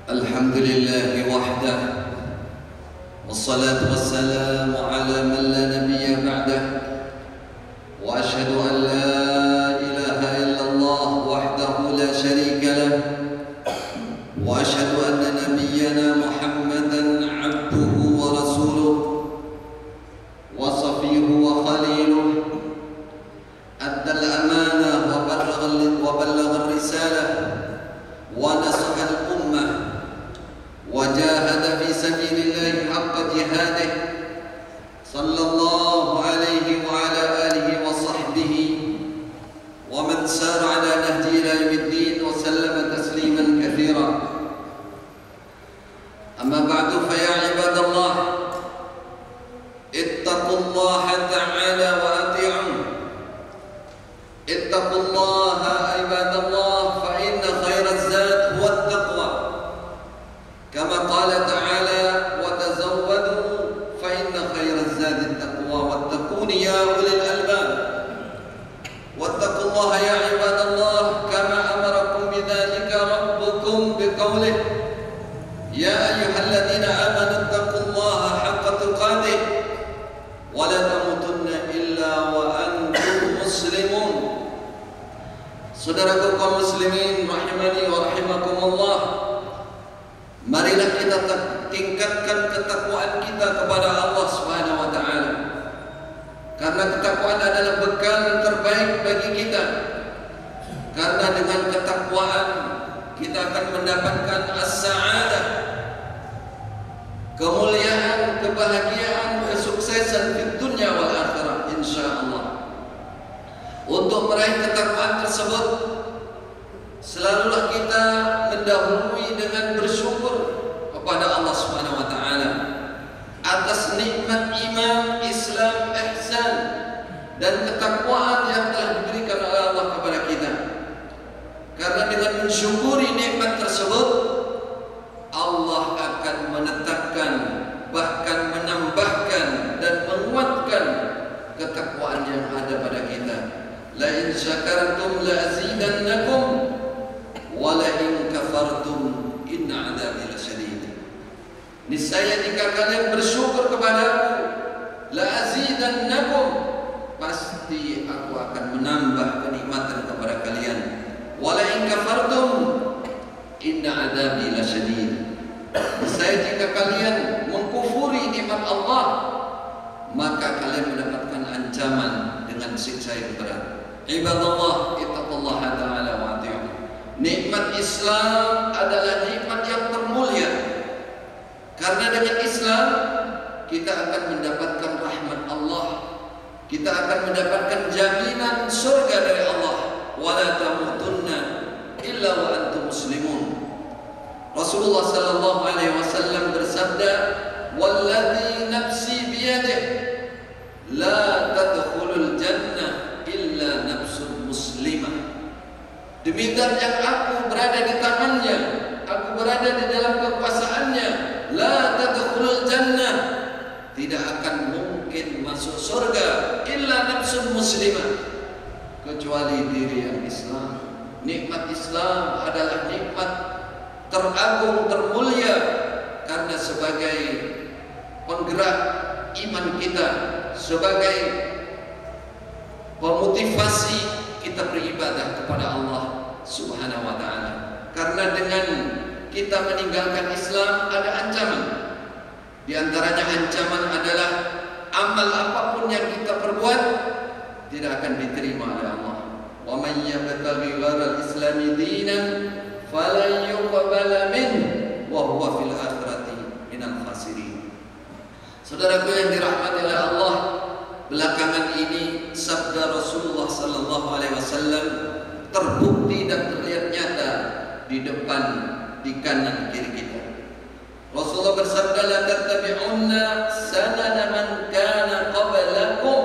الحمد لله وحده والصلاة والسلام على من لا نبي بعده وأشهد أن لا إله إلا الله وحده لا شريك له وأشهد أن نبينا محمدا عبده ورسوله وصفيه وخليله أدى الأمانة وبلغ الرسالة ونصح الأمة وجاهد في سبيل الله حق جهاده صلى الله عليه وعلى آله وصحبه ومن سار على نهجه إلى يوم الدين وسلم تسليما كثيرا. أما بعد فيا عباد الله اتقوا الله تعالى وأطيعوه. اتقوا الله عباد الله فإن خير الزاد هو التقوى كما قال تعالى وتزودوا فإن خير الزاد التقوى واتقون يا أولي الألباب. واتقوا الله يا عباد الله كما أمركم بذلك ربكم بقوله يا أيها الذين آمنوا اتقوا الله حق تقاته ولا تموتن إلا وأنتم مسلمون. Saudaraku kaum muslimin rahimani wa rahimakumullah, marilah kita tingkatkan ketakwaan kita kepada Allah Subhanahu wa taala. Karena ketakwaan adalah bekal terbaik bagi kita. Karena dengan ketakwaan kita akan mendapatkan as-sa'adah, kemuliaan, kebahagiaan, kesuksesan di dunia wal akhirah insyaallah. Untuk meraih ketakwaan tersebut, selalulah kita mendahului dengan bersyukur kepada Allah Subhanahu wa taala atas nikmat iman, Islam, ihsan dan ketakwaan yang telah diberikan oleh Allah kepada kita. Karena dengan mensyukuri nikmat tersebut, Allah akan menetapkan, bahkan menambahkan dan menguatkan ketakwaan yang ada pada kita. La in syakartum la azidannakum wa la in kafartum inna adzabi lasyadid. Niscaya jika kalian bersyukur kepadaku, la azidannakum, pasti aku akan menambah kenikmatan kepada kalian. Wa la in kafartum inna adzabi lasyadid. Niscaya jika kalian mengkufuri nikmat Allah, maka kalian mendapatkan ancaman dengan siksa yang berat. Ibadallah, ittaqullaha ta'ala wa ati'uh. Nikmat Islam adalah nikmat yang termulia. Karena dengan Islam kita akan mendapatkan rahmat Allah. Kita akan mendapatkan jaminan surga dari Allah. Wala tamutunna illa wa antum muslimun. Rasulullah sallallahu alaihi wasallam bersabda, "Walladzi nafsi biyadihi la tadkhulul jannah illa nafsun muslimah." Demi zat yang aku berada di tangannya, aku berada di dalam kekuasaannya, la tadkhulul jannah, tidak akan mungkin masuk surga illa nafsun muslimah, kecuali diri yang Islam. Nikmat Islam adalah nikmat teragung, termulia, karena sebagai penggerak iman kita, sebagai memotivasi kita beribadah kepada Allah Subhanahu wa taala. Karena dengan kita meninggalkan Islam ada ancaman. Di antaranya ancaman adalah amal apapun yang kita perbuat tidak akan diterima oleh Allah. Wa may yabtaghi ghairal islami dinan falan yuqbala minhu wa huwa fil akhirati minal khasirin. Saudaraku yang dirahmati oleh Allah, belakangan ini sabda Rasulullah sallallahu alaihi wasallam terbukti dan terlihat nyata di depan, di kanan kiri kita. Rasulullah bersabda, la tattabi'unna sanana man kana qablakum.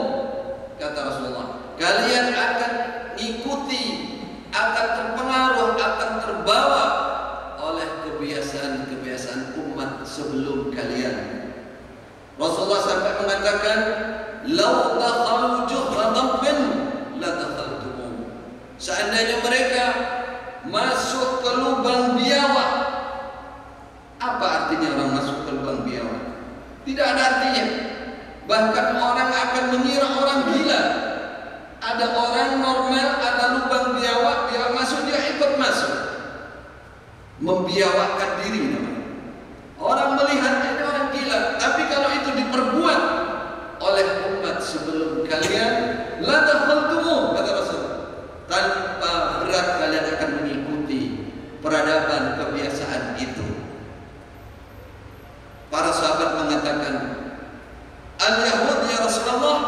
Kata Rasulullah, kalian akan ikuti, akan terpengaruh, akan terbawa oleh kebiasaan-kebiasaan umat sebelum kalian. Rasulullah sampai mengatakan, "Lau dakhalu juhra dhabbin la dakhaltumuh." Seandainya mereka masuk ke lubang biawak, Tidak ada artinya. Bahkan orang akan mengira orang gila. Ada orang normal, ada lubang biawak, dia masuk, dia ikut masuk. Membiawakkan diri namanya. Orang melihat ini orang gila. Tapi kalau itu diperbuat oleh umat sebelum kalian, la dakhaltumuh, kata Rasul, tanpa berat kalian akan mengikuti peradaban kebiasaan itu. Para sahabat mengatakan, al-Yahud ya Rasulullah,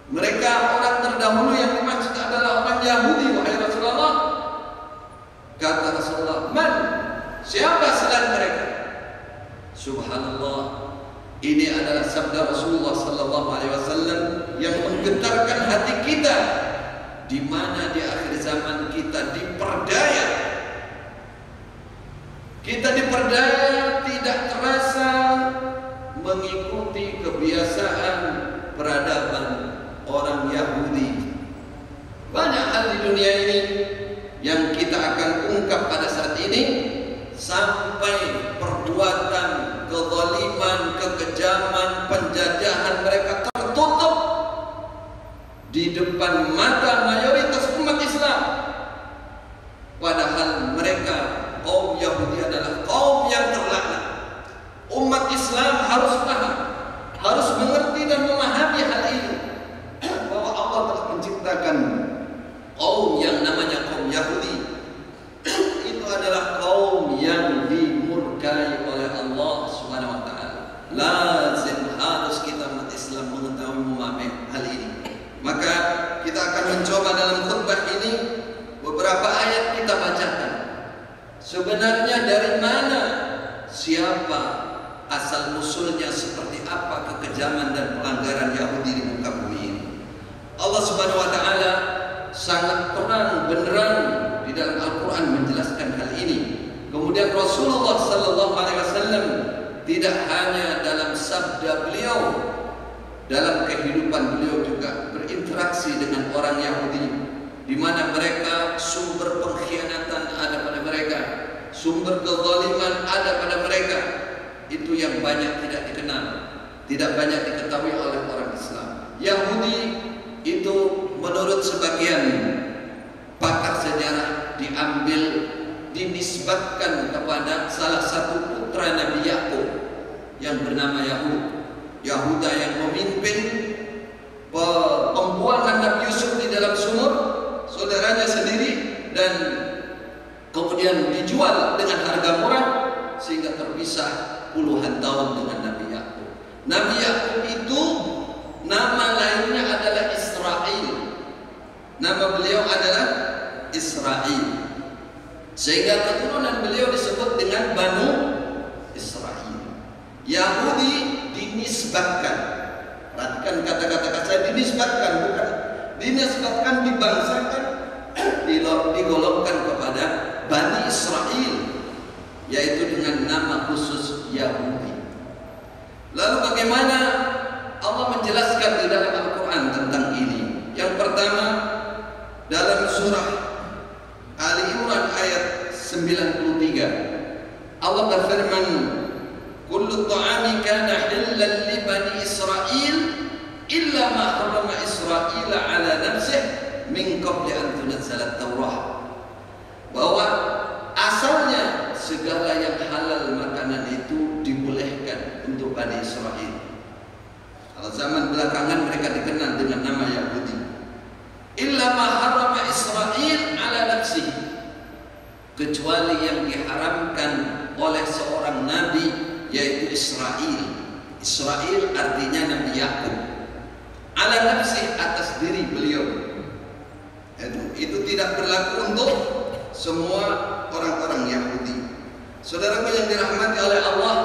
mereka orang terdahulu yang dimaksud adalah orang Yahudi, wahai Rasulullah. Kata Rasulullah, man? Siapa selain mereka? Subhanallah, ini adalah sabda Rasulullah sallallahu alaihi wasallam yang menggetarkan hati kita, di mana di akhir zaman kita diperdaya. Kita diperdaya tidak terasa mengikuti kebiasaan peradaban orang Yahudi. Banyak hal di dunia ini yang kita akan ungkap pada saat ini, sampai perbuatan kezaliman, kekejaman, penjajahan mereka tertutup di depan mata mayoritas umat Islam. Padahal mereka, kaum Yahudi, adalah kaum yang terlaknat. Umat Islam harus paham, harus mengerti dan memahami hal ini, bahwa Allah telah menciptakan kaum yang namanya kaum Yahudi. Itu adalah kaum yang dimurkai oleh Allah Subhanahu wa taala. Lazim harus kita umat Islam mengetahui, memahami hal ini. Maka kita akan mencoba dalam khutbah ini beberapa ayat kita bacakan. Sebenarnya dari mana, siapa, asal usulnya, seperti apa kekejaman dan pelanggaran Yahudi di muka bumi ini. Allah Subhanahu wa taala sangat terang benerang di dalam Al-Quran menjelaskan hal ini. Kemudian Rasulullah sallallahu alaihi wasallam tidak hanya dalam sabda beliau, dalam kehidupan beliau juga berinteraksi dengan orang Yahudi, di mana mereka sumber pengkhianatan ada pada mereka, sumber kezaliman ada pada mereka. Itu yang banyak tidak dikenal, tidak banyak diketahui oleh orang Islam. Yahudi itu menurut sebagian pakar sejarah diambil, dinisbatkan kepada salah satu putra Nabi Yakub yang bernama Yahuda, yang memimpin pembuangan Nabi Yusuf di dalam sumur, saudaranya sendiri, dan kemudian dijual dengan harga murah sehingga terpisah puluhan tahun dengan Nabi Yakub. Nabi Yakub itu nama lainnya adalah Israel. Nama beliau adalah Israel, sehingga keturunan beliau disebut dengan Banu Israel. Yahudi dinisbatkan, perhatikan kata-kata saya, dinisbatkan, bukan dinisbatkan, dibangsakan, digolongkan kepada Bani Israel, yaitu dengan nama khusus Yahudi. Lalu bagaimana Allah menjelaskan di dalam Al-Quran tentang ini? Yang pertama, dalam surah Ali Imran ayat 93, Allah berfirman, kullu ta'ami kana hillan li bani Israil illa ma harrama Israil ala nafsihi min qabli an tunzala at-Taurah. Bahwa asalnya segala yang halal makanan itu dibolehkan untuk Bani Israel. Kalau zaman belakangan mereka dikenal dengan nama Yahudi. Illa ma harrama Israil ala nafsihi, kecuali yang diharamkan oleh seorang nabi, yaitu Israel. Israel artinya Nabi Yakub. Ala nafsihi, atas diri beliau. Itu tidak berlaku untuk semua orang-orang Yahudi. Saudaraku yang dirahmati oleh Allah,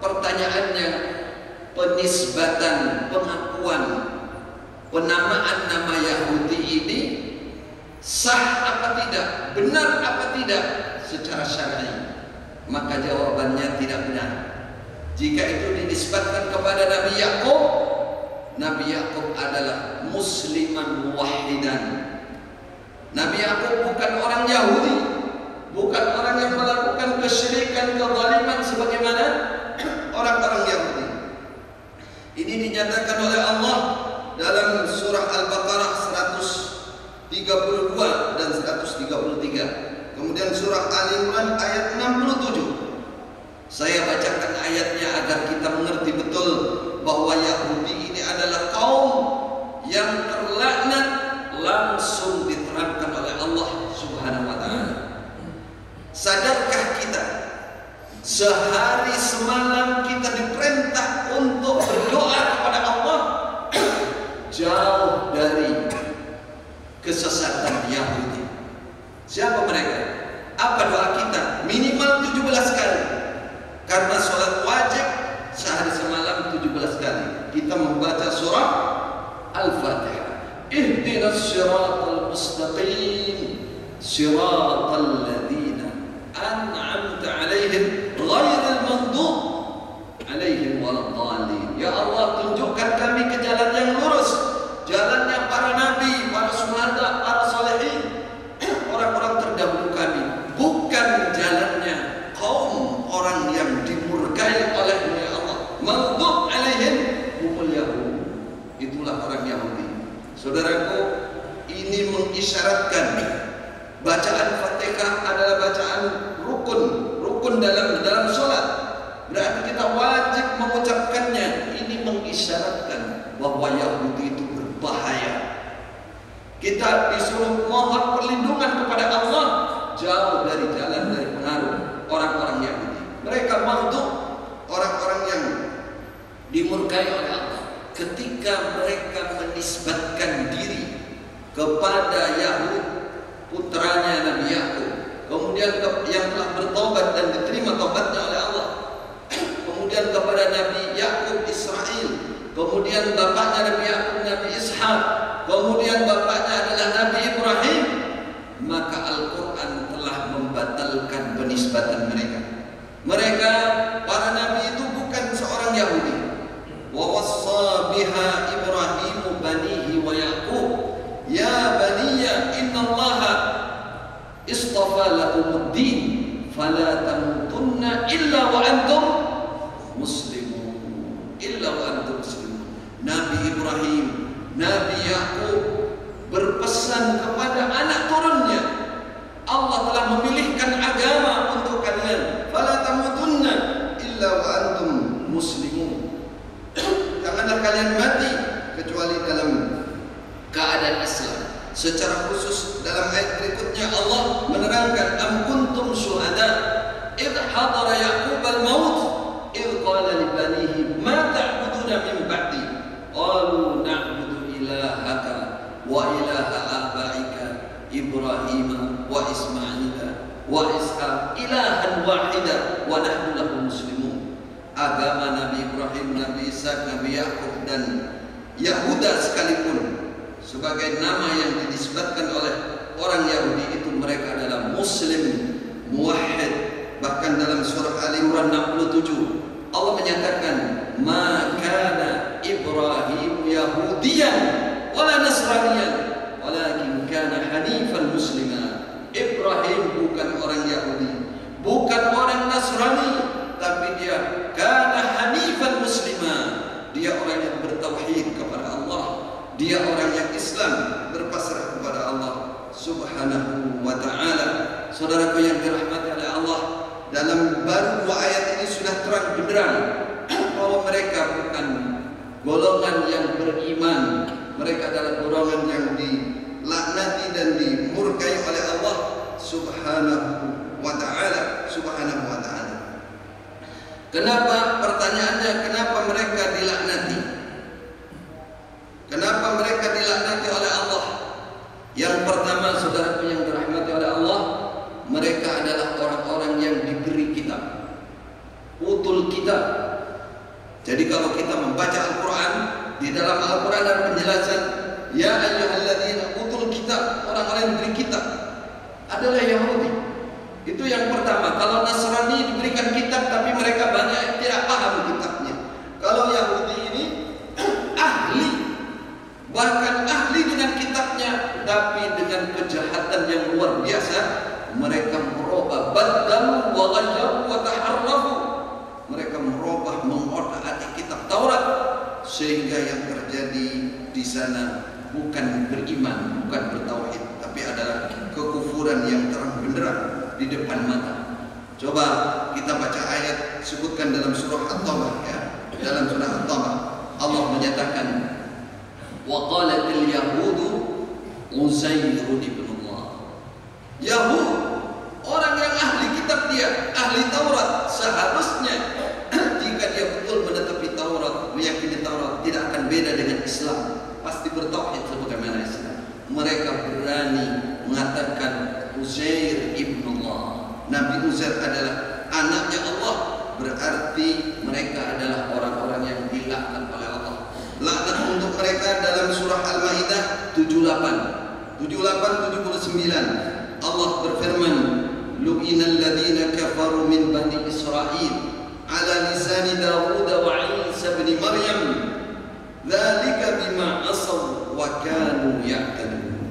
pertanyaannya, penisbatan, pengakuan, penamaan nama Yahudi ini sah apa tidak, benar apa tidak secara syar'i? Maka jawabannya tidak benar. Jika itu dinisbatkan kepada Nabi Yakub, Nabi Yakub adalah musliman muwahhidan. Nabi Yakub bukan orang Yahudi, bukan orang yang melakukan kesyirikan, kezaliman sebagaimana orang-orang Yahudi. Ini dinyatakan oleh Allah dalam surah Al-Baqarah 132 dan 133. Kemudian surah Ali Imran ayat 67. Saya bacakan ayatnya agar kita mengerti betul bahwa Yahudi ini adalah kaum yang terlaknat, langsung diterangkan oleh Allah Subhanahu wa taala. Sadarkah kita sehari semalam kita diperintah untuk berdoa kepada Allah jauh dari kesesatan Yahudi. Siapa mereka? Apa doa kita? Minimal 17 kali. Karena sholat wajib sehari semalam 17 kali. Kita membaca surah Al-Fatihah. Ihdinas siratal mustaqim, siratal ladzina an'amta 'alaihim ghairil maghdub 'alaihim waladdallin. Ya Allah, tunjukkan kami ke jalan yang lurus, jalannya para nabi, para syuhada, para salihin, orang-orang terdahulu kami, bukan jalannya kaum orang yang dimurkai oleh Allah. Maghdub 'alaihim humul yahud. Itulah orang Yahudi. Saudaraku, ini mengisyaratkan bacaan Fatihah adalah bacaan rukun dalam sholat. Berarti kita wajib mengucapkannya. Ini mengisyaratkan bahwa Yahudi itu berbahaya. Kita disuruh mohon perlindungan kepada Allah, jauh dari jalan, dari pengaruh orang-orang Yahudi. Mereka maghdub, orang-orang yang dimurkai oleh Allah. Ketika mereka menisbatkan diri kepada Yahud, putranya Nabi Yakub, kemudian yang telah bertobat dan diterima tobatnya oleh Allah, kemudian kepada Nabi Yakub Israel, kemudian bapaknya Nabi Yakub Nabi Ishak, kemudian bapaknya adalah Nabi Ibrahim, maka Al-Quran telah membatalkan penisbatan mereka. Mereka, para nabi itu bukan seorang Yahudi. Wa wassa biha Ibrahimu banihi wa Yaqub ya baniya innallaha istafa lakumuddin fala tamutunna illa wa antum muslimun. Illa wa antum muslimun. Nabi Ibrahim, Nabi Yaqub berpesan kepada anak turunnya, Allah telah memilihkan agama untuk kalian. Fala tamutunna illa wa antum muslimun. Janganlah kalian mati kecuali dalam keadaan Islam. Secara khusus dalam ayat berikutnya Allah menerangkan, am kuntum syuhada idh hadara Yaqub al-maut idh qala li banihi ma ta'buduna min ba'di qalu na'budu ilahaka wa ilaha abaika Ibrahim wa Ismail wa Ishaq ilahan wahida wa nahnu lahu muslimun. Agama Nabi Ibrahim, Nabi Ishak, Nabi Yakub dan Yahuda sekalipun sebagai nama yang dinisbatkan oleh orang Yahudi itu, mereka adalah Muslim, muwahhid. Bahkan dalam surah Ali Imran 67 Allah menyatakan, ma kana Ibrahim Yahudiyan wala Nasraniyan walakin kana hanifan muslima. Ibrahim bukan orang Yahudi, bukan orang Nasrani, tapi dia kana hanifan muslima. Dia orang yang bertauhid kepada Allah, dia orang yang Islam, berpasrah kepada Allah Subhanahu wa ta'ala. Saudaraku yang dirahmati oleh Allah, dalam baru 2 ayat ini sudah terang benderang bahwa mereka bukan golongan yang beriman. Mereka adalah golongan yang dilaknati dan dimurkai oleh Allah Subhanahu wa ta'ala. Subhanahu wa ta'ala. Kenapa? Pertanyaannya, kenapa mereka dilaknati? Kenapa mereka dilaknati oleh Allah? Yang pertama, saudaraku yang dirahmati oleh Allah, mereka adalah orang-orang yang diberi kitab, utul kitab. Jadi kalau kita membaca Al-Quran, di dalam Al-Quran ada penjelasan, ya ayyuhalladzina utul kitab, orang-orang yang diberi kitab adalah Yahudi. Itu yang pertama. Kalau Nasrani diberikan kitab tapi mereka banyak yang tidak paham kitabnya. Kalau Yahudi ini ahli, bahkan ahli dengan kitabnya, tapi dengan kejahatan yang luar biasa. Mereka merubah, badalu wa ghayyaru wa taharrafu. Mereka merubah, mengotak-atik kitab Taurat sehingga yang terjadi di sana bukan beriman, bukan bertauhid, tapi adalah kekufuran yang terang benderang di depan mata. Coba kita baca ayat sebutkan dalam surah At-Taubah ya. Dalam surah At-Taubah Allah menyatakan wa qalatil yahudu Uzair ibn Allah. Yahud, orang yang ahli kitab dia, ahli Taurat, seharusnya jika dia betul menetapi Taurat, meyakini Taurat, tidak akan beda dengan Islam, pasti bertauhid sebagaimana Islam. Mereka berani mengatakan Uzair ibn Allah. Nabi Uzair adalah anaknya Allah, berarti mereka adalah orang-orang yang dilaknat oleh Allah. Laknat untuk mereka dalam surah Al-Maidah 78, 79 Allah berfirman, lu'inal ladzina kafaru min bani Israil ala lisani Dawud wa Isa bin Maryam dzalika bima asaw wa kanu ya'tadun.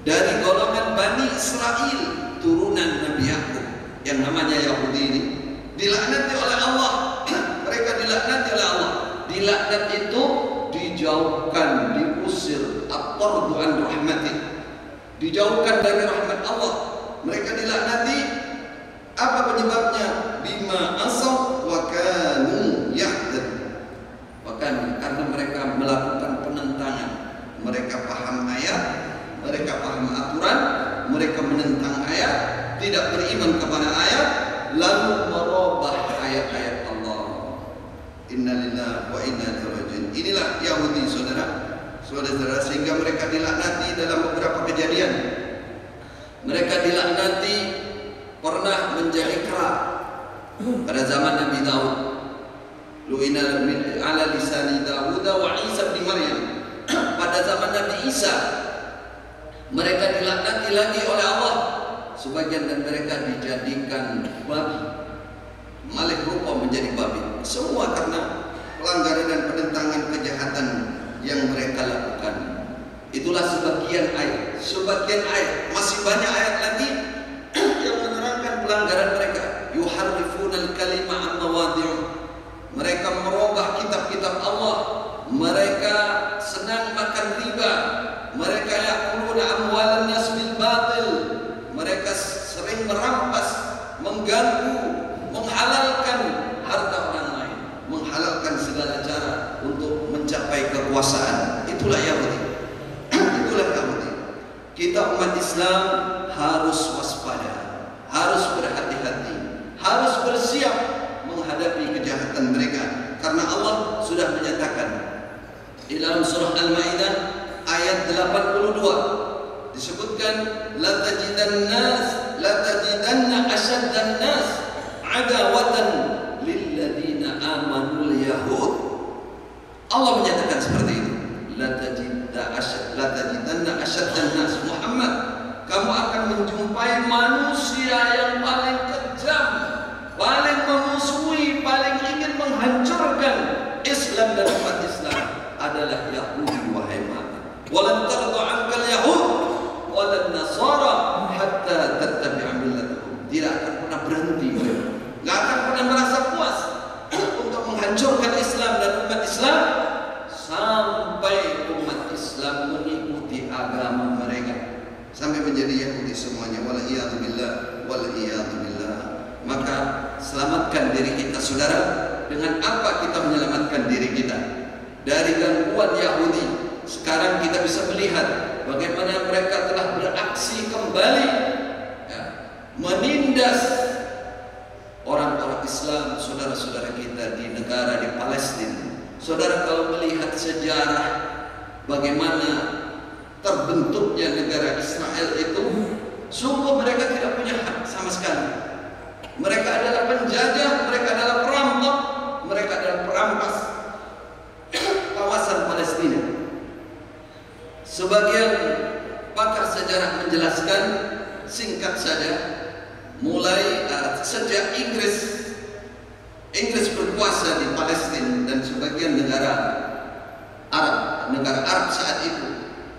Dari golongan Bani Israel, turunan Nabi Yakub yang namanya Yahudi ini, dilaknati oleh Allah. Mereka dilaknati oleh Allah. Dilaknat itu dijauhkan, diusir, at-tardu an rahmatih, dijauhkan dari rahmat Allah. Mereka dilaknati. Apa penyebabnya? Bima asaw wa kanu ya'tadun. Bahkan karena mereka melakukan penentangan. Mereka paham ayat, mereka paham aturan, mereka menentang ayat, tidak beriman kepada ayat, lalu merubah ayat-ayat Allah. Innalillahi wa inna ilaihi raji'un. Inilah Yahudi, saudara-saudara, sehingga mereka dilaknati dalam beberapa kejadian. Mereka dilaknati pernah menjadi kera pada zaman Nabi Daud. Lu'ina ala lisani Dawud wa Isa bin Maryam. Pada zaman Nabi Isa mereka dilaknati lagi oleh Allah. Sebagian dari mereka dijadikan babi, malih rupa menjadi babi. Semua karena pelanggaran dan penentangan kejahatan yang mereka lakukan. Itulah sebagian ayat. Sebagian ayat, masih banyak ayat lagi yang menerangkan pelanggaran mereka. Yuharrifunal kalima an mawadhi'u. Mereka merubah kitab-kitab Allah. Mereka senang makan riba. Mereka ya'kuluna amwalan nas bil batil. Mereka sering merampas, mengganggu, menghalalkan harta orang lain, menghalalkan segala cara untuk mencapai kekuasaan. Itulah Yahudi. Itulah Yahudi. Kita umat Islam harus waspada, harus berhati-hati, harus bersiap menghadapi kejahatan mereka. Karena Allah sudah menyatakan di dalam surah Al-Maidah ayat 82 disebutkan la tajidanna ashaddan nas adawatan lil ladina amanul yahud. Allah menyatakan seperti itu. La tajidanna ashaddan nas. Muhammad, kamu akan menjumpai manusia yang paling kejam, paling memusuhi, paling ingin menghancurkan Islam dan umat Islam adalah Yahudi. Wahai Muhammad, walan tarda ankal yahud walan nasara hatta tattabi'a millatahum. Tidak akan pernah berhenti, tidak akan pernah merasa puas untuk menghancurkan Islam dan umat Islam sampai umat Islam mengikuti agama mereka, sampai menjadi Yahudi semuanya. Waliyadzubillah, waliyadzubillah. Maka selamatkan diri kita, saudara. Dengan apa kita menyelamatkan diri kita dari gangguan Yahudi? Sekarang kita bisa melihat bagaimana mereka telah beraksi kembali, ya, menindas orang-orang Islam, saudara-saudara kita di negara di Palestina. Saudara, kalau melihat sejarah bagaimana terbentuknya negara Israel itu, sungguh mereka tidak punya hak sama sekali. Mereka adalah penjajah, mereka adalah perampok, mereka adalah perampas kawasan Palestina. Sebagian pakar sejarah menjelaskan, singkat saja, mulai sejak Inggris berkuasa di Palestina dan sebagian negara Arab saat itu,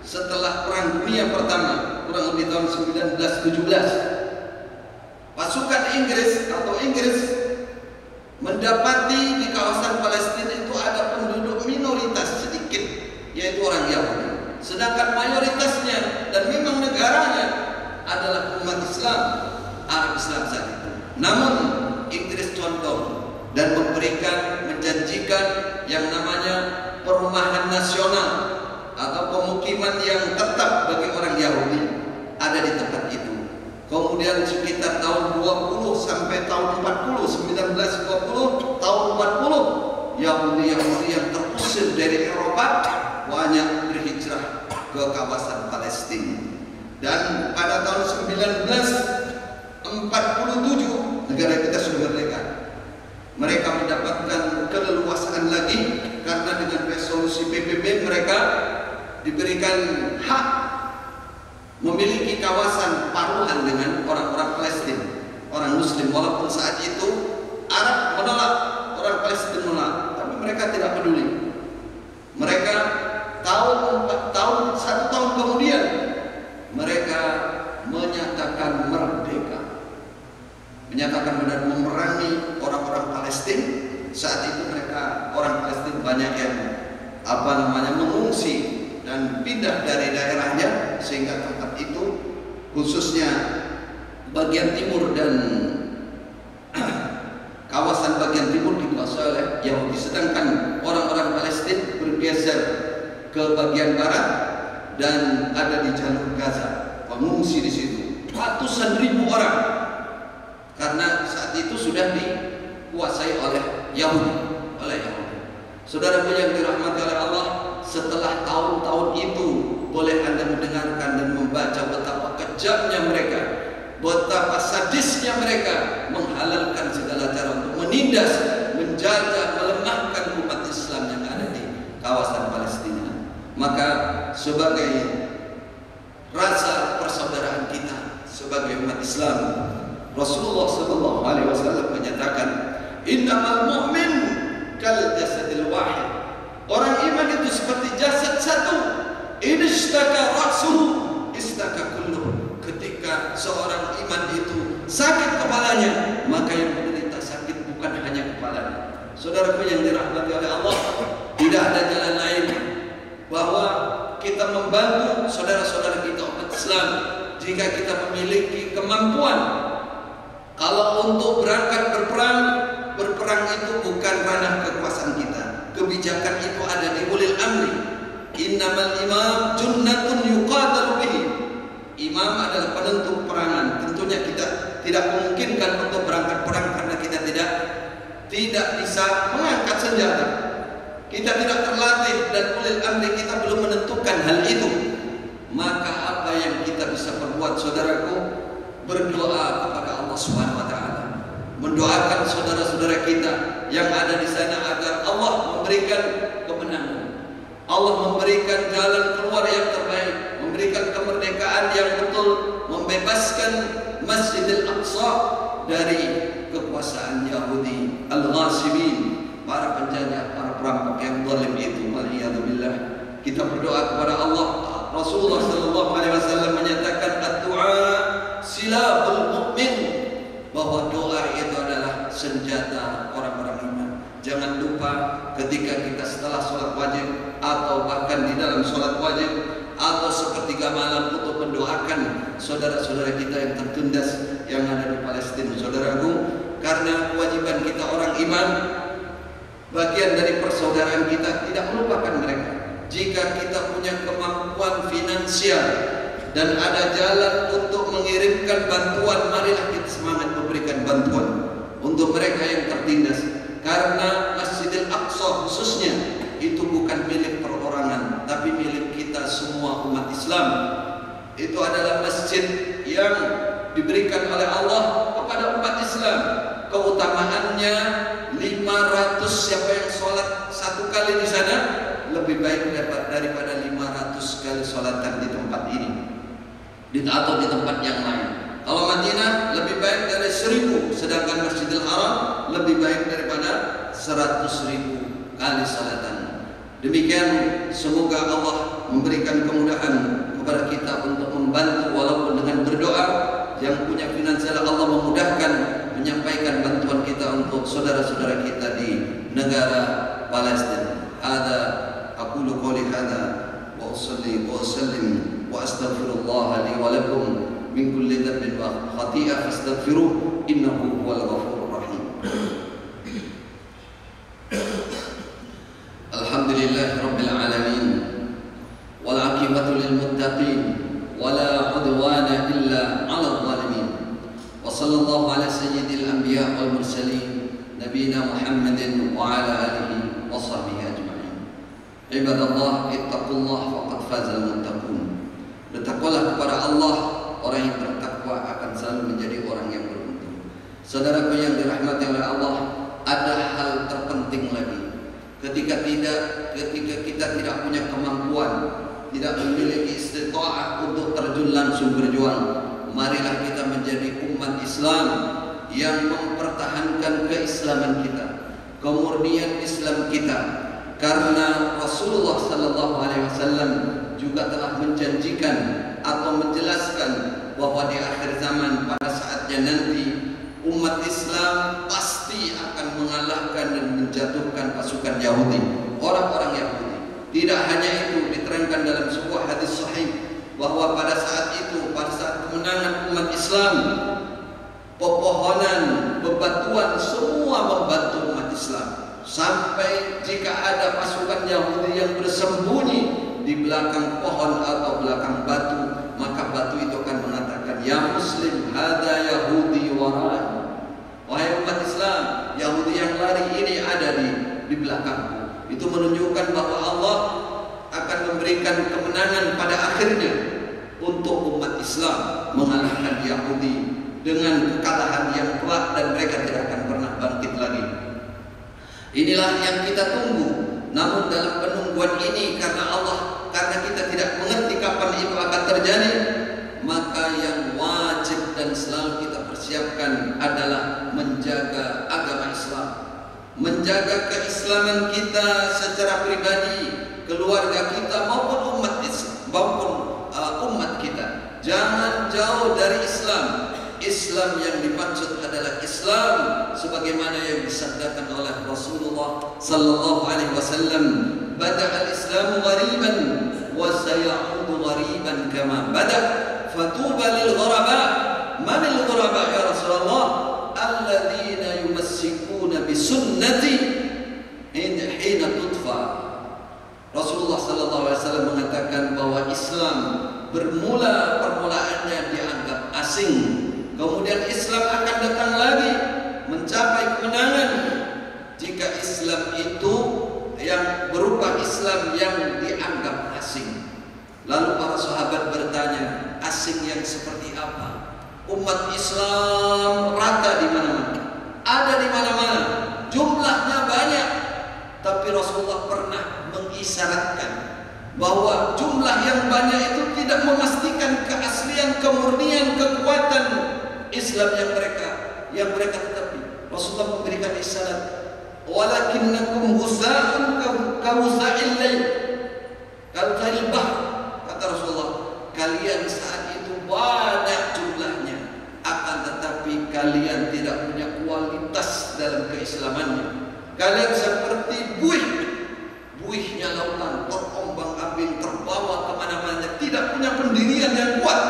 setelah Perang Dunia Pertama kurang lebih tahun 1917, pasukan Inggris mendapati di kawasan Palestina itu ada penduduk minoritas yaitu orang Yahudi. Sedangkan mayoritasnya dan memang negaranya adalah umat Islam, Arab Islam saat itu. Namun Inggris condong dan menjanjikan yang namanya perumahan nasional atau pemukiman yang tetap bagi orang Yahudi ada di tempat itu. Kemudian sekitar tahun 20 sampai tahun 40, 1920, tahun 40, Yahudi-Yahudi yang terusir dari Eropa banyak berhijrah ke kawasan Palestina. Dan pada tahun 1947 negara kita sudah merdeka. Mereka mendapatkan keleluasaan lagi karena dengan resolusi PBB mereka diberikan hak memiliki kawasan paruhan dengan orang-orang Palestina, orang Muslim. Walaupun saat itu Arab menolak, orang Palestina menolak, tapi mereka tidak peduli. Mereka satu tahun kemudian mereka menyatakan merdeka, menyatakan benar memerangi orang-orang Palestina. Saat itu mereka orang Palestina banyak yang mengungsi dan pindah dari daerahnya, sehingga tempat itu khususnya bagian timur dan kawasan bagian timur dikuasai oleh Yahudi, sedangkan orang-orang Palestina bergeser ke bagian barat dan ada di jalur Gaza, pengungsi di situ ratusan ribu orang karena saat itu sudah dikuasai oleh Yahudi. Saudara yang dirahmati oleh Allah, setelah tahun-tahun itu boleh Anda mendengarkan dan membaca betapa kejamnya mereka, betapa sadisnya mereka menghalalkan segala cara untuk menindas, menjajah, melemahkan umat Islam yang ada di kawasan Palestina. Maka sebagai rasa persaudaraan kita sebagai umat Islam, Rasulullah SAW menyatakan, innamal mu'min kal jasadil wahid. Orang iman itu seperti jasad satu. Idistaka ra'suhu istaka kulluh. Ketika seorang iman itu sakit kepalanya, maka yang menderita sakit bukan hanya kepalanya. Saudaraku yang dirahmati oleh Allah, tidak ada jalan lain bahwa kita membantu saudara-saudara kita umat Islam jika kita memiliki kemampuan. Kalau untuk berangkat berperang itu bukan ranah kekuasaan kita. Kebijakan itu ada di ulil amri. Innamal imam junnatun yuqatalu bihi. Imam adalah penentu perangan. Tentunya kita tidak memungkinkan untuk berangkat perang karena kita tidak bisa mengangkat senjata. Kita tidak terlatih dan ulil amri kita belum menentukan hal itu. Maka apa yang kita bisa perbuat, saudaraku, berdoa kepada Allah Subhanahu wa taala. Mendoakan saudara-saudara kita yang ada di sana agar Allah memberikan kemenangan, Allah memberikan jalan keluar yang terbaik, memberikan kemerdekaan yang betul, membebaskan Masjidil Aqsa dari kekuasaan Yahudi al-Ghasibin, para penjajah, para perampok yang zalim itu. Waliyadzubillah. Kita berdoa kepada Allah. Rasulullah SAW menyatakan ad-du'a silahul mu'min, bahwa doa itu adalah senjata orang-orang iman. Jangan lupa ketika kita setelah sholat wajib atau bahkan di dalam sholat wajib atau sepertiga malam untuk mendoakan saudara-saudara kita yang tertindas yang ada di Palestina. Saudaraku, karena kewajiban kita orang iman, bagian dari persaudaraan kita tidak melupakan mereka. Jika kita punya kemampuan finansial dan ada jalan untuk mengirimkan bantuan, marilah kita semangat memberikan bantuan untuk mereka yang tertindas. Karena Masjidil Aqsa khususnya itu bukan milik perorangan, tapi milik kita semua umat Islam. Itu adalah masjid yang diberikan oleh Allah kepada umat Islam. Keutamaannya 500, siapa yang sholat satu kali di sana lebih baik daripada 500 kali sholatan di tempat ini atau di tempat yang lain. Kalau Madinah lebih baik dari 1000, sedangkan Masjidil Haram lebih baik daripada 100.000 kali salatan. Demikian, semoga Allah memberikan kemudahan kepada kita untuk membantu walaupun dengan berdoa. Yang punya finansial, Allah memudahkan menyampaikan bantuan kita untuk saudara-saudara kita di negara Palestina. Ada aqulu qouli hadza وأصلي وأسلم وأستغفر الله لي ولكم من كل ذنب وخطيئة فاستغفروه إنه هو الغفور الرحيم. الحمد لله رب العالمين والعاقبة للمتقين ولا عدوان إلا على الظالمين وصلى الله على سيد الأنبياء والمرسلين نبينا محمد وعلى آله وصحبه أجمعين. عباد الله اتقوا الله فقد فاز المتقون. Bertakwalah kepada Allah, orang yang bertakwa akan selalu menjadi orang yang beruntung. Saudaraku yang dirahmati oleh Allah, ada hal terpenting lagi. Ketika kita tidak punya kemampuan, tidak memiliki istita'ah untuk terjun langsung berjuang, marilah kita menjadi umat Islam yang mempertahankan keislaman kita, kemurnian Islam kita. Karena Rasulullah sallallahu alaihi wasallam juga telah menjanjikan atau menjelaskan bahwa di akhir zaman pada saatnya nanti umat Islam pasti akan mengalahkan dan menjatuhkan pasukan Yahudi, orang-orang Yahudi. Tidak hanya itu, diterangkan dalam sebuah hadis sahih bahwa pada saat itu, pada saat kemenangan umat Islam, pepohonan, bebatuan semua membantu umat Islam. Sampai jika ada pasukan Yahudi yang bersembunyi di belakang pohon atau belakang batu, maka batu itu akan mengatakan, "Ya Muslim, hada Yahudi warai." Wahai umat Islam, Yahudi yang lari ini ada di belakangku. Itu menunjukkan bahwa Allah akan memberikan kemenangan pada akhirnya untuk umat Islam mengalahkan Yahudi dengan kekalahan yang kelak dan mereka tidak akan pernah bangkit lagi. Inilah yang kita tunggu. Namun dalam penungguan ini, karena kita tidak mengerti kapan itu akan terjadi, maka yang wajib dan selalu kita persiapkan adalah menjaga agama Islam, menjaga keislaman kita secara pribadi, keluarga kita maupun umat Islam, maupun umat kita. Jangan jauh dari Islam. Islam yang dimaksud adalah Islam sebagaimana yang disabdakan oleh Rasulullah sallallahu alaihi wasallam, "Bada'al Islamu ghariban wa sayaudu ghariban kama bada', fatuba lil ghuraba." Man al ghuraba ya Rasulullah? Alladzina yumassikuna bi sunnati hina tudfa. Rasulullah sallallahu alaihi wasallam mengatakan bahwa Islam permulaannya dianggap asing. Kemudian Islam akan datang lagi mencapai kemenangan jika Islam itu yang berupa Islam yang dianggap asing. Lalu para sahabat bertanya, asing yang seperti apa? Umat Islam rata di mana-mana, ada di mana-mana, jumlahnya banyak, tapi Rasulullah pernah mengisyaratkan bahwa jumlah yang banyak itu tidak memastikan keaslian, kemurnian, kekuatan Islam yang mereka tetapi. Rasulullah memberikan isyarat, walakinnakum husa'un kawusa'il lail kalqail bahr. Kata Rasulullah, kalian saat itu banyak jumlahnya, akan tetapi kalian tidak punya kualitas dalam keislamannya. Kalian seperti buihnya lautan, terombang-ambing, terbawa kemana-mana, tidak punya pendirian yang kuat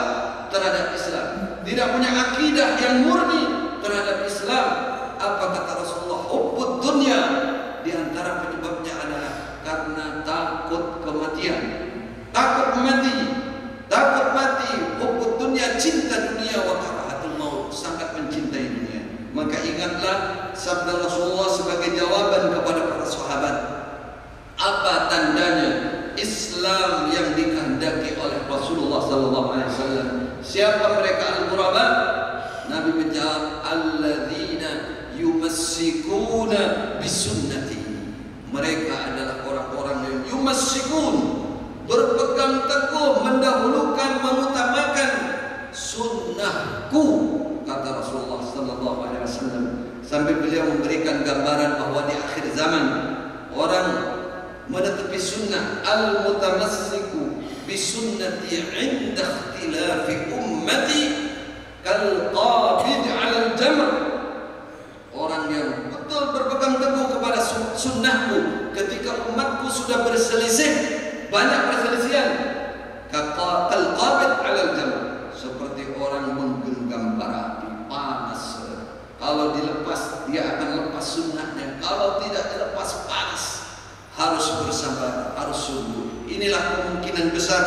terhadap Islam, tidak punya akidah yang murni terhadap Islam. Apa kata Rasulullah? Hubbud dunya, di antara penyebabnya adalah karena takut kematian, takut mati. Hubbud dunya, cinta dunia, wa karahatul maut, sangat mencintai dunia. Maka ingatlah sabda Rasulullah sebagai jawaban kepada para sahabat. Apa tandanya Islam yang dikehendaki oleh Rasulullah sallallahu alaihi wasallam? Siapa mereka al-ghuraba? Nabi menjawab, alladzina yumassikuna bisunnati. Mereka adalah orang-orang yang yumassikun, berpegang teguh, mendahulukan, mengutamakan sunnahku, kata Rasulullah sallallahu alaihi wasallam. Sampai beliau memberikan gambaran bahwa di akhir zaman orang menetapi sunnah, al-mutamassiku bisunnati 'inda ikhtilafi ummati kal qabid 'ala al-jamr. Orang yang betul berpegang teguh kepada sunnahku ketika umatku sudah berselisih banyak perselisihan. Kalqabid 'alal jamr, seperti orang menggenggam bara api, panas. Kalau dilepas dia akan lepas sunnahnya, kalau tidak dilepas panas. Harus bersabar, harus sungguh. Inilah kemungkinan besar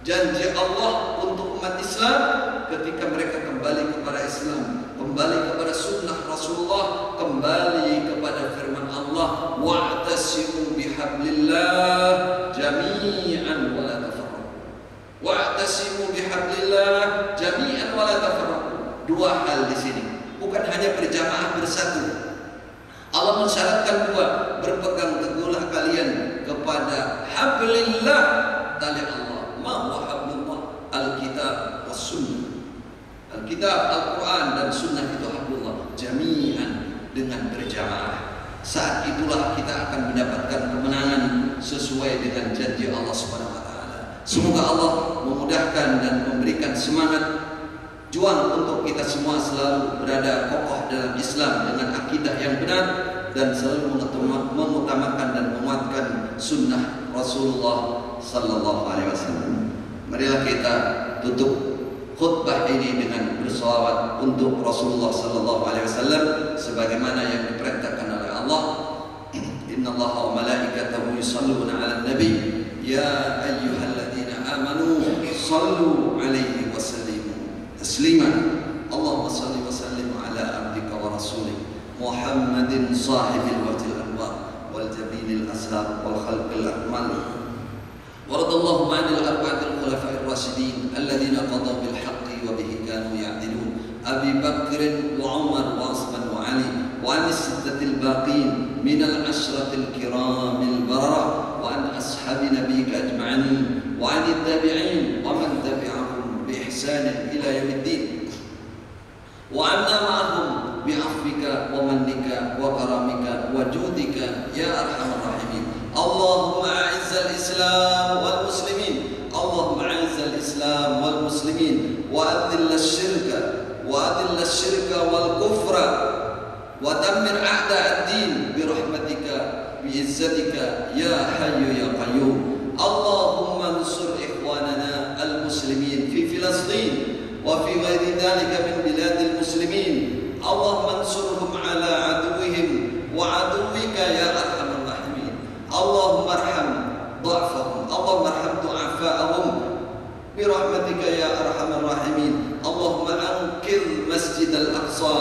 janji Allah untuk umat Islam ketika mereka kembali kepada Islam, kembali kepada sunnah Rasulullah, kembali kepada firman Allah, wa'tasimu bihablillah jami'an wa la tafarraqu. Wa'tasimu bihablillah jami'an wa la tafarraqu. Dua hal di sini, bukan hanya berjamaah bersatu. Allah mensyaratkan dua, berpegang teguhlah kalian kepada hablillah, tali Allah. Ma huwa hablullah? Alkitab was sunnah. Alkitab, Al-Quran dan sunnah itu hablullah, jami'an, dengan berjamaah. Saat itulah kita akan mendapatkan kemenangan sesuai dengan janji Allah Subhanahu wa taala. Semoga Allah memudahkan dan memberikan semangat juang untuk kita semua selalu berada kokoh dalam Islam dengan akidah yang benar dan selalu mengutamakan dan menguatkan sunnah Rasulullah sallallahu alaihi wasallam. Marilah kita tutup khutbah ini dengan berselawat untuk Rasulullah sallallahu alaihi wasallam sebagaimana yang diperintahkan oleh Allah. Innallaha wa malaikatahu yusholluna 'alan nabi ya ayyuhalladzina amanu shallu 'alaihi wa sallimu taslima. Allahumma shalli wa sallim 'ala abdika wa rasulik Muhammadin sahibil wajhil anwar wal jabinil ashar wal khalqil akmal. ورضى الله عن الأربعة الخلفاء الراشدين الذين قضوا بالحق وبه كانوا يعدلون أبي بكر وعمر وعثمان وعلي وعن الستة الباقين من العشرة الكرام البررة وعن أصحاب نبيك أجمعين وعن التابعين ومن تبعهم بإحسان إلى يوم الدين وعنا معهم بعفوك ومنك وكرمك وجودك يا أرحم الراحمين. اللهم أعز الإسلام والمسلمين، اللهم أعز الإسلام والمسلمين وأذل الشرك والكفر ودمر أعداء الدين برحمتك بعزتك يا حي يا قيوم. اللهم انصر إخواننا المسلمين في فلسطين وفي غير ذلك من بلاد المسلمين. اللهم انصرهم على عدوهم وعدوك يا أرحم الراحمين. اللهم ارحم ضعفهم، اللهم ارحم ضعفاءهم برحمتك يا أرحم الراحمين. اللهم أنقذ مسجد الأقصى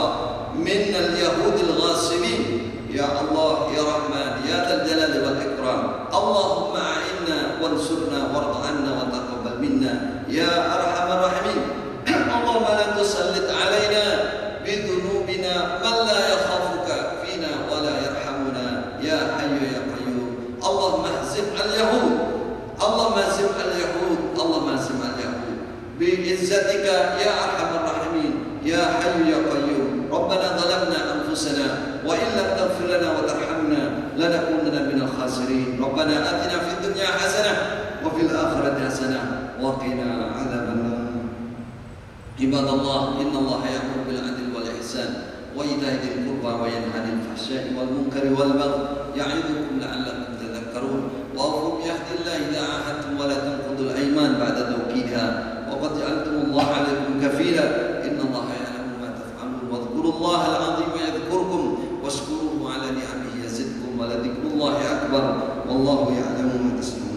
من اليهود الغاصبين يا الله يا رحمن يا ذا الجلال والإكرام. اللهم أعنا وانصرنا وارض عنا وتقبل منا يا أرحم الراحمين. اللهم لا تسلط علينا بذنوبنا من لا يخافك فينا ولا يرحمنا يا حي يا قيوم. اللهم اهزم اليهود، اللهم اهزم اليهود، اللهم اهزم اليهود بعزتك يا أرحم الراحمين يا حي يا قيوم. ربنا ظلمنا أنفسنا وإن لم تغفر لنا وترحمنا لنكونن من الخاسرين. ربنا آتنا في الدنيا حسنة وفي الآخرة حسنة وقنا عذاب النار. عباد الله إن الله يأمر بالعدل والإحسان وإيتاء ذي القربى وينهى عن الفحشاء والمنكر والبغي يعظكم لعلكم تذكرون. وأوفوا بعهد الله إذا عاهدتم ولا تنقضوا الأيمان بعد توكيدها وقد جعلتم الله عليكم كفيلا إن الله يعلم ما تفعلون. واذكروا الله العظيم يذكركم واشكروه على نعمه يزدكم ولذكر الله أكبر والله يعلم ما تصنعون.